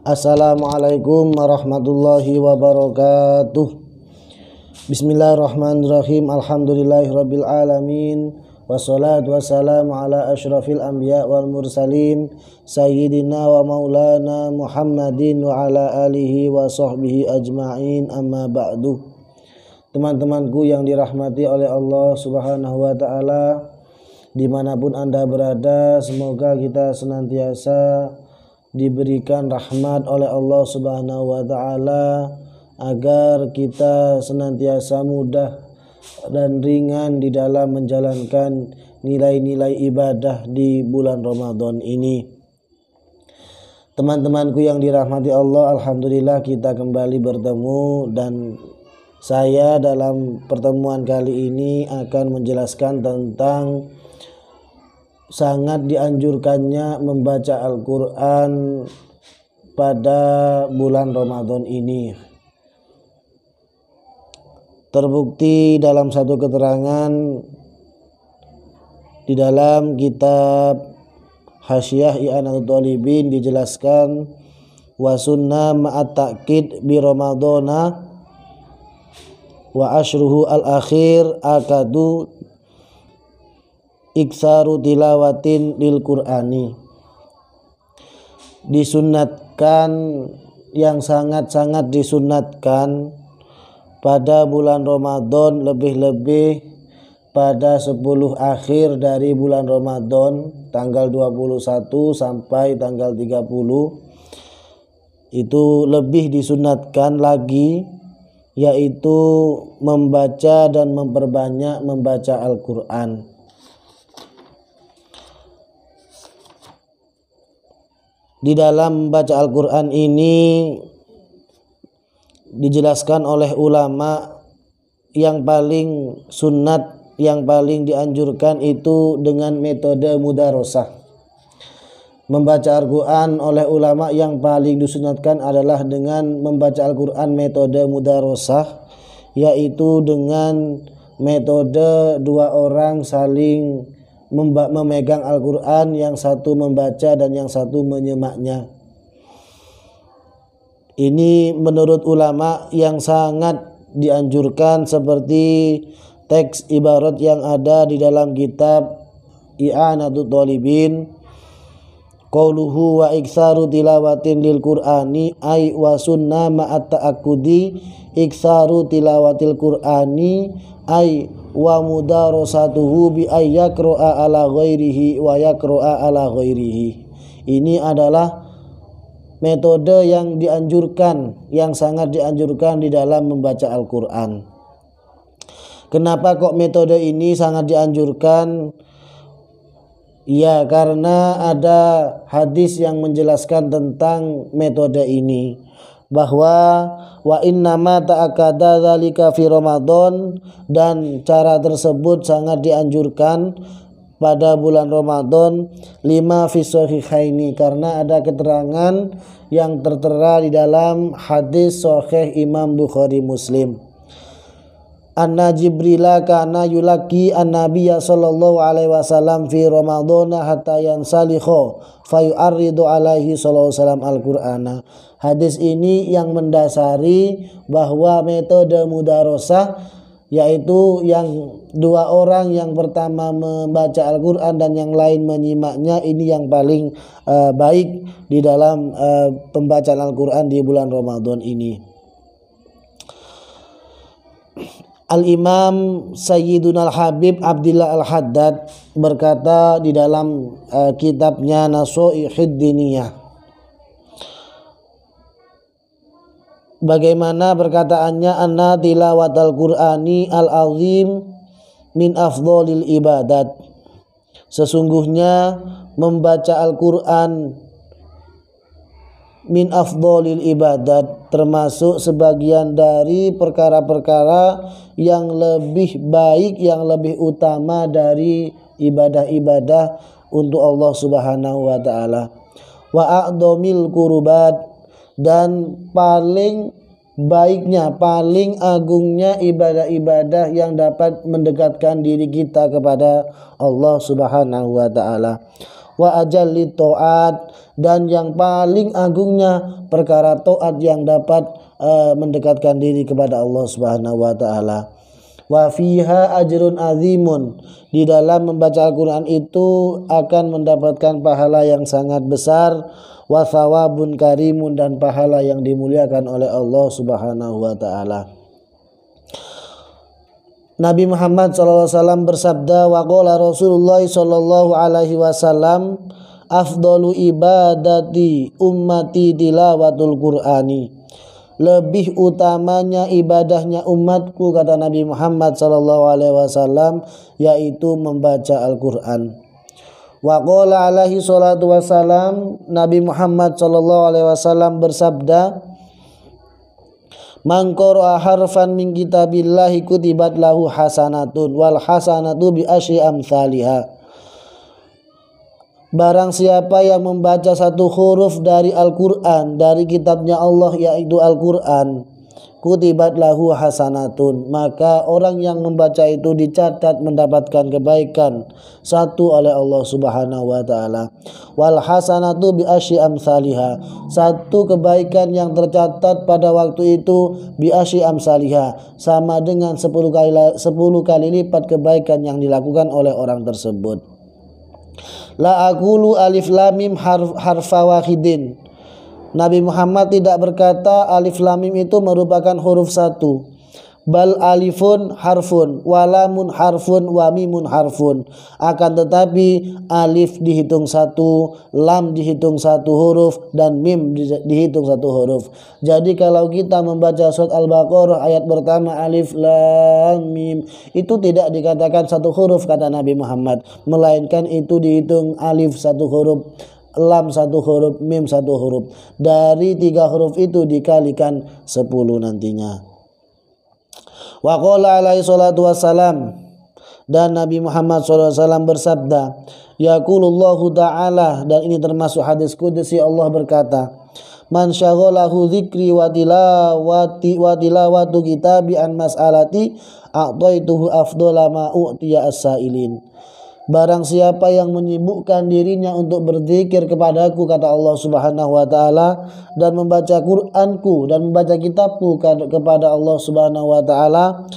Assalamualaikum warahmatullahi wabarakatuh. Bismillahirrahmanirrahim. Alhamdulillahirabbil alamin. Wassalatu wassalamu ala asyrafil anbiya wal mursalin sayyidina wa maulana Muhammadin wa ala alihi wa sahbihi ajma'in, amma ba'du. Teman-temanku yang dirahmati oleh Allah Subhanahu wa taala, dimanapun Anda berada, semoga kita senantiasa diberikan rahmat oleh Allah Subhanahu wa taala agar kita senantiasa mudah dan ringan di dalam menjalankan nilai-nilai ibadah di bulan Ramadan ini. Teman-temanku yang dirahmati Allah, alhamdulillah kita kembali bertemu, dan saya dalam pertemuan kali ini akan menjelaskan tentang sangat dianjurkannya membaca Al-Quran pada bulan Ramadan ini. Terbukti dalam satu keterangan di dalam kitab Hasyiah I'anatul Talibin dijelaskan, wa sunnah ma'at ta'kid bi Ramadana wa ashruhu al-akhir akadu iksaru tilawatin lil Qur'ani. Disunatkan, yang sangat-sangat disunatkan pada bulan Ramadan, lebih-lebih pada 10 akhir dari bulan Ramadan, tanggal 21 sampai tanggal 30, itu lebih disunatkan lagi, yaitu membaca dan memperbanyak membaca Al-Quran. Di dalam membaca Al-Quran ini dijelaskan oleh ulama yang paling sunnat, yang paling dianjurkan itu dengan metode mudarosah. Membaca Al-Quran oleh ulama yang paling disunatkan adalah dengan membaca Al-Quran metode mudarosah, yaitu dengan metode dua orang saling memegang Al-Quran, yang satu membaca dan yang satu menyimaknya. Ini menurut ulama yang sangat dianjurkan, seperti teks ibarat yang ada di dalam kitab I'anatul Talibin, qauluhu wa iksaru tilawatin lil Qur'ani ay wa sunnah ma'at ta'akkudi iksaru tilawatil Qur'ani ay wa mudarasatuhu bi ayyaqra'a ala ghairihi wa yaqra'a ala ghairihi. Ini adalah metode yang dianjurkan, yang sangat dianjurkan di dalam membaca Al-Quran. Kenapa kok metode ini sangat dianjurkan? Ya, karena ada hadis yang menjelaskan tentang metode ini, bahwa wa innama ta'akkada dzalika fi Ramadan, dan cara tersebut sangat dianjurkan pada bulan Ramadan, lima fi sahihaini, karena ada keterangan yang tertera di dalam hadis sahih Imam Bukhari Muslim. Anna Jibrila kana yulaki an-nabiyya sallallahu alaihi wasallam fi Ramadan hatta yansalikho fayu'arridu alaihi sallallahu alaihi wasallam al-Qur'ana. Hadis ini yang mendasari bahwa metode mudarosah, yaitu yang dua orang, yang pertama membaca Al-Quran dan yang lain menyimaknya, ini yang paling baik di dalam pembacaan Al-Quran di bulan Ramadan ini. Al-Imam Sayyiduna Al-Habib Abdillah Al-Haddad berkata di dalam kitabnya Nasoihid Diniyah, bagaimana perkataannya, anna tilawatal Qur'ani al-azim min afdhalil ibadat, sesungguhnya membaca Al-Quran min afdhalil ibadat, termasuk sebagian dari perkara-perkara yang lebih baik, yang lebih utama dari ibadah-ibadah untuk Allah Subhanahu wa taala. Wa a'dhamil qurbat, dan paling baiknya, paling agungnya ibadah-ibadah yang dapat mendekatkan diri kita kepada Allah Subhanahu wa taala. wa ajalli taat, dan yang paling agungnya perkara taat yang dapat mendekatkan diri kepada Allah Subhanahu wa taala. Wa fiha ajrun azimun, di dalam membaca Al-Qur'an itu akan mendapatkan pahala yang sangat besar, wa thawabun karimun, dan pahala yang dimuliakan oleh Allah Subhanahu wa taala. Nabi Muhammad SAW bersabda, wa qala Rasulullah sallallahu alaihi wasallam, afdalu ibadati ummati tilawatul Qur'ani. Lebih utamanya ibadahnya umatku, kata Nabi Muhammad SAW, yaitu membaca Al-Quran. Wa qala alaihi salatu wassalam, Nabi Muhammad SAW bersabda, man qara'a harfan min kitabillahi kutibat lahu hasanatun wal hasanatu bi asyri amsalihha. Barang siapa yang membaca satu huruf dari Al-Quran, dari kitabnya Allah yaitu Al-Quran, kutibat lahu hasanatun, maka orang yang membaca itu dicatat mendapatkan kebaikan satu oleh Allah Subhanahu wa taala. Wal hasanatu bi asyri amsalihha, satu kebaikan yang tercatat pada waktu itu bi asyri amsalihha, sama dengan 10 kali lipat kebaikan yang dilakukan oleh orang tersebut. La aqulu alif lam mim harfa wahidin. Nabi Muhammad tidak berkata alif lam mim itu merupakan huruf satu. Bal alifun harfun, walamun harfun, wa mimun harfun. Akan tetapi alif dihitung satu, lam dihitung satu huruf, dan mim dihitung satu huruf. Jadi kalau kita membaca surat Al-Baqarah ayat pertama alif lam mim, itu tidak dikatakan satu huruf kata Nabi Muhammad, melainkan itu dihitung alif satu huruf, lam satu huruf, mim satu huruf. Dari 3 huruf itu dikalikan 10 nantinya. Wa qala alaihi salatu wassalam, dan Nabi Muhammad SAW bersabda, yaqulullahu ta'ala, dan ini termasuk hadis qudsi, Allah berkata, man syaghalahu dzikri wa tilawatu kitabi an mas'alati a'taituhu afdhala ma u'tiya as-sa'ilin. Barang siapa yang menyibukkan dirinya untuk berzikir kepadaku, kata Allah Subhanahu wa taala, dan membaca Qur'anku dan membaca kitabku kepada Allah Subhanahu wa taala,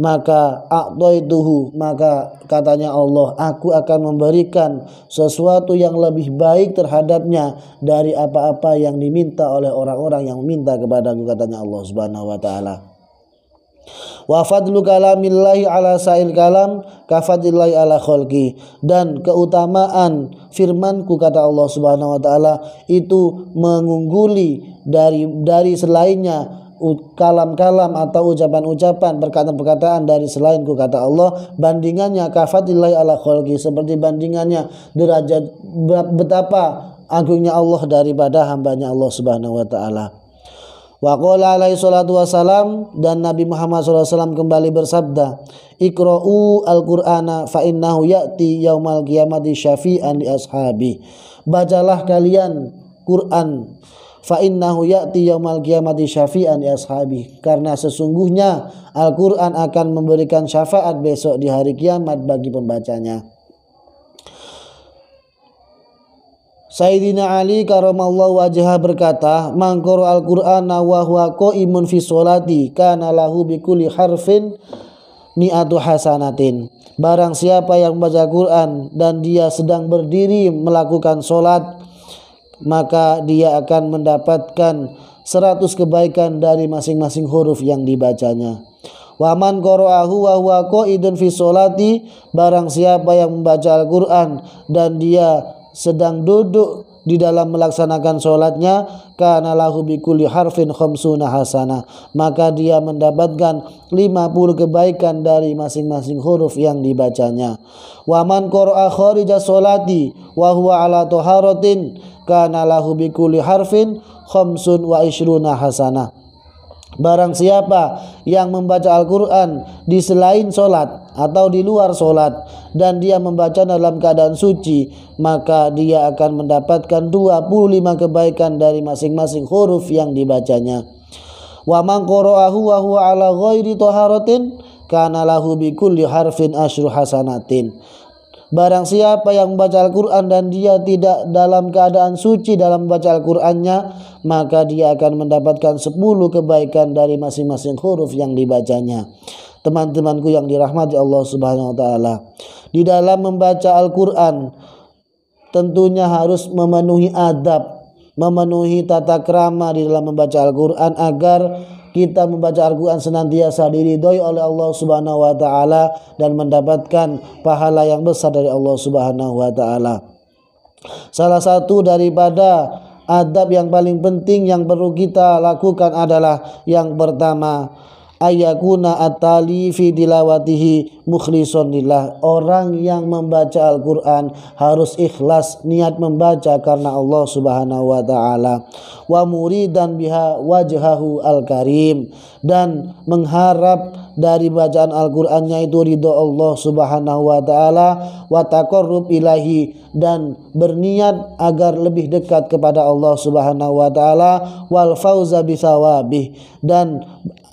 maka a'taituhu, maka katanya Allah, aku akan memberikan sesuatu yang lebih baik terhadapnya dari apa-apa yang diminta oleh orang-orang yang meminta kepadaku, katanya Allah Subhanahu wa taala. Wa fadlu kalamillahi ala sa'il kalam kafadillahi ala khalqi, dan keutamaan firmanku, kata Allah Subhanahu wa taala, itu mengungguli dari selainnya kalam-kalam atau ucapan-ucapan, perkataan-perkataan dari selainku, kata Allah, bandingannya kafadillahi ala khalqi, seperti bandingannya derajat betapa agungnya Allah daripada hambanya Allah Subhanahu wa taala. Wa qala alaihi salatu wassalam, dan Nabi Muhammad SAW kembali bersabda, iqra'u al-Qur'ana fa innahu ya'ti yaumal qiyamati syafi'an li ashabi. Bacalah kalian Quran, fa innahu ya'ti yaumal qiyamati syafi'an li ashabi, karena sesungguhnya Al-Qur'an akan memberikan syafaat besok di hari kiamat bagi pembacanya. Sayyidina Ali karamallahu wajhah berkata, man qara al-Qur'ana wa huwa qa'imun fi sholati kana lahu bi kulli harfin mi'atu hasanatin. Barang siapa yang membaca Quran dan dia sedang berdiri melakukan sholat, maka dia akan mendapatkan 100 kebaikan dari masing-masing huruf yang dibacanya. Wa man qara'ahu wa huwa qa'idun fi sholati, barang siapa yang membaca Al-Qur'an dan dia sedang duduk di dalam melaksanakan sholatnya, kana lahu bi kulli harfin khamsuna hasanah, maka dia mendapatkan 50 kebaikan dari masing-masing huruf yang dibacanya. Wa man qara'a kharija sholati wa huwa ala taharatin kana lahu bi kulli harfin khamsun wa ishruna hasanah. Barang siapa yang membaca Al-Quran di selain sholat atau di luar sholat dan dia membaca dalam keadaan suci, maka dia akan mendapatkan 25 kebaikan dari masing-masing huruf yang dibacanya. Wa man qara'ahu wa huwa ala ghairi taharatin kana lahu bi kulli harfin asyru hasanatin. Barang siapa yang membaca Al-Quran dan dia tidak dalam keadaan suci dalam membaca Al-Qurannya, maka dia akan mendapatkan 10 kebaikan dari masing-masing huruf yang dibacanya. Teman-temanku yang dirahmati Allah Subhanahu wa taala, di dalam membaca Al-Quran tentunya harus memenuhi adab, memenuhi tata krama di dalam membaca Al-Quran agar kita membaca Al-Quran senantiasa diridhoi oleh Allah Subhanahu wa taala dan mendapatkan pahala yang besar dari Allah Subhanahu wa taala. Salah satu daripada adab yang paling penting yang perlu kita lakukan adalah yang pertama, ayakuna atali fi tilawatihi mukhlishon lillah. Orang yang membaca Al-Quran harus ikhlas niat membaca karena Allah Subhanahu wa taala, wa muridan biha wajhahu al-karim, dan mengharap dari bacaan Al-Qur'annya itu ridho Allah Subhanahu wa taala, wa taqarrub ilahi, dan berniat agar lebih dekat kepada Allah Subhanahu wa taala, wal fauza bisawabih, dan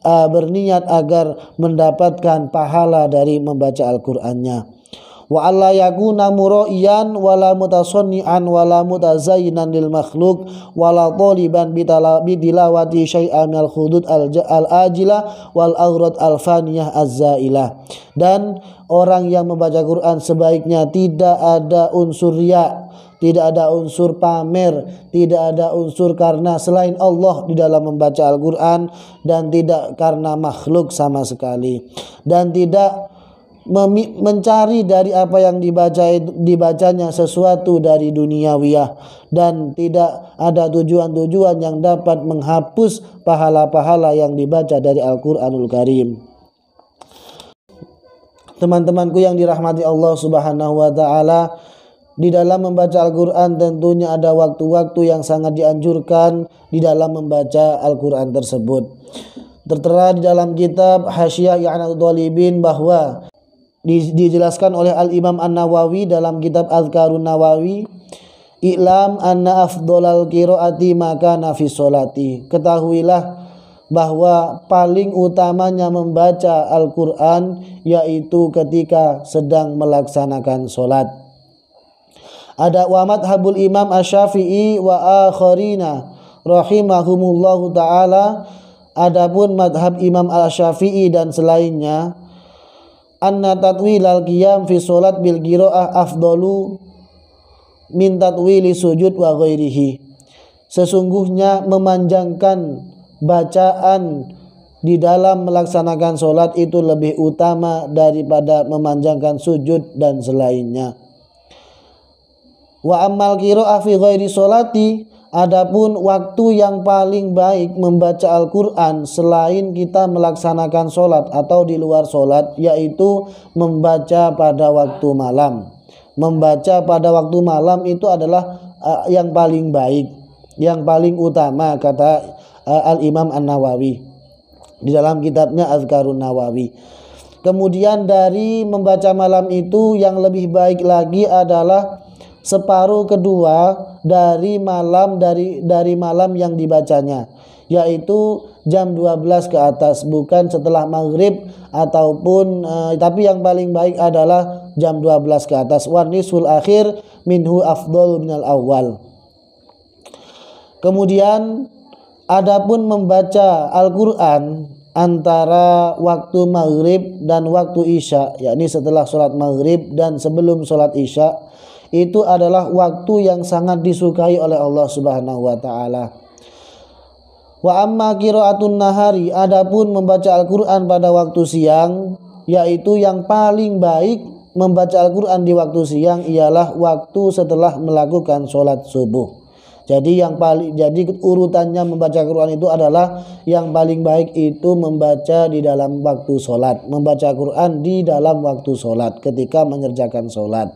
berniat agar mendapatkan pahala dari membaca Al-Qur'annya. Wa alla yakuna muraiyan wala mutasannian wala mutazayyinan lil makhluk wala taliban bitilawati syai'an minal hudud al-ajilah wal aghrad al-faniyah az-zailah. Dan orang yang membaca Quran sebaiknya tidak ada unsur riya, tidak ada unsur pamer, tidak ada unsur karena selain Allah di dalam membaca Al-Quran, dan tidak karena makhluk sama sekali, dan tidak mencari dari apa yang dibacanya sesuatu dari duniawiyah, dan tidak ada tujuan-tujuan yang dapat menghapus pahala-pahala yang dibaca dari Al-Quranul Karim. Teman-temanku yang dirahmati Allah Subhanahu wa taala, di dalam membaca Al-Quran tentunya ada waktu-waktu yang sangat dianjurkan di dalam membaca Al-Quran tersebut. Tertera di dalam kitab Hasyiah I'anatul Thalibin bahwa dijelaskan oleh Al-Imam An-Nawawi dalam kitab Azkarun Nawawi, i'lam anna afdolal qiraati maka nafis sholati. Ketahuilah bahwa paling utamanya membaca Al-Quran yaitu ketika sedang melaksanakan sholat. Ada wa madhabul Imam Asy-Syafi'i wa akharina rahimahumullahu ta'ala. Adapun madhab Imam Asy-Syafi'i dan selainnya, anna tatwilal qiyam fi sholat bil qiraah afdalu min tatwili sujud wa ghairihi. Sesungguhnya memanjangkan bacaan di dalam melaksanakan sholat itu lebih utama daripada memanjangkan sujud dan selainnya. Wa ammal qiraah fi ghairi sholati, adapun waktu yang paling baik membaca Al-Quran selain kita melaksanakan sholat atau di luar sholat, yaitu membaca pada waktu malam. Membaca pada waktu malam itu adalah yang paling baik, yang paling utama, kata Al-Imam An-Nawawi di dalam kitabnya Azkarun Nawawi. Kemudian dari membaca malam itu yang lebih baik lagi adalah separuh kedua dari malam yang dibacanya, yaitu jam 12 ke atas, bukan setelah maghrib ataupun tapi yang paling baik adalah jam 12 ke atas. Wa nisful akhir minhu afdhalu minal awal. Kemudian adapun membaca Al-Quran antara waktu maghrib dan waktu isya, yakni setelah sholat maghrib dan sebelum sholat isya, itu adalah waktu yang sangat disukai oleh Allah Subhanahu wa taala. Wa amma qiraatun nahari, adapun membaca Al-Qur'an pada waktu siang, yaitu yang paling baik membaca Al-Qur'an di waktu siang ialah waktu setelah melakukan sholat subuh. Jadi urutannya membaca Al-Qur'an itu adalah yang paling baik itu membaca di dalam waktu sholat, membaca Al-Qur'an di dalam waktu sholat ketika mengerjakan sholat.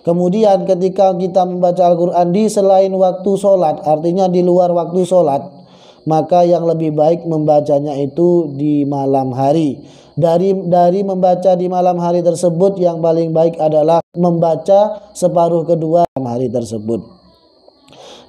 Kemudian ketika kita membaca Al-Quran di selain waktu sholat, artinya di luar waktu sholat, maka yang lebih baik membacanya itu di malam hari. Dari membaca di malam hari tersebut, yang paling baik adalah membaca separuh kedua malam hari tersebut.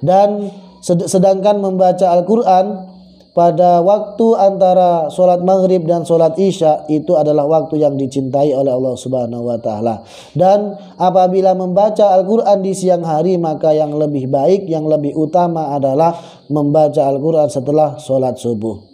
Dan sedangkan membaca Al-Quran pada waktu antara sholat maghrib dan sholat isya itu adalah waktu yang dicintai oleh Allah Subhanahu wa Ta'ala. Dan apabila membaca Al-Quran di siang hari, maka yang lebih baik, yang lebih utama adalah membaca Al-Quran setelah sholat subuh.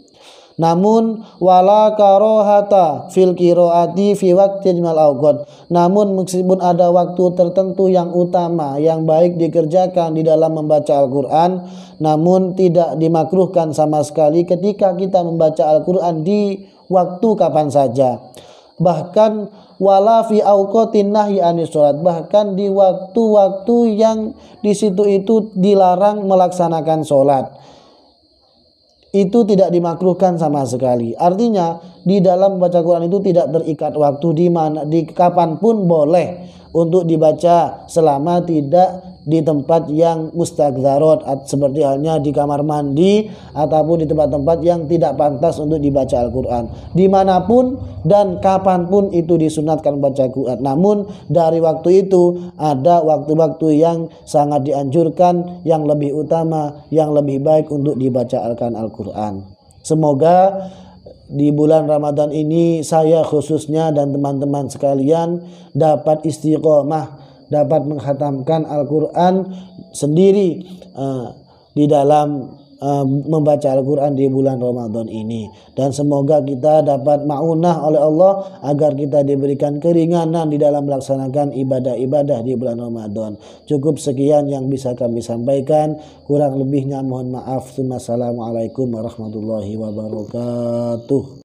Namun wala karohata fil qiraati fi waqtin minal awqat. Namun meskipun ada waktu tertentu yang utama yang baik dikerjakan di dalam membaca Al-Qur'an, namun tidak dimakruhkan sama sekali ketika kita membaca Al-Qur'an di waktu kapan saja. Bahkan wala fi awqatin nahyi anis sholat, bahkan di waktu-waktu yang di situ itu dilarang melaksanakan sholat, itu tidak dimakruhkan sama sekali. Artinya di dalam membaca Quran itu tidak terikat waktu, di mana di kapanpun boleh untuk dibaca selama tidak di tempat yang mustagzarat, seperti halnya di kamar mandi ataupun di tempat-tempat yang tidak pantas untuk dibaca Al-Quran. Dimanapun dan kapanpun itu disunatkan membaca Quran. Namun dari waktu itu ada waktu-waktu yang sangat dianjurkan, yang lebih utama, yang lebih baik untuk dibaca Al-Quran. Semoga di bulan Ramadan ini saya khususnya dan teman-teman sekalian dapat istiqomah, dapat menghatamkan Al-Quran sendiri di dalam membaca Al-Quran di bulan Ramadan ini. Dan semoga kita dapat ma'unah oleh Allah agar kita diberikan keringanan di dalam melaksanakan ibadah-ibadah di bulan Ramadan. Cukup sekian yang bisa kami sampaikan, kurang lebihnya mohon maaf. Assalamualaikum warahmatullahi wabarakatuh.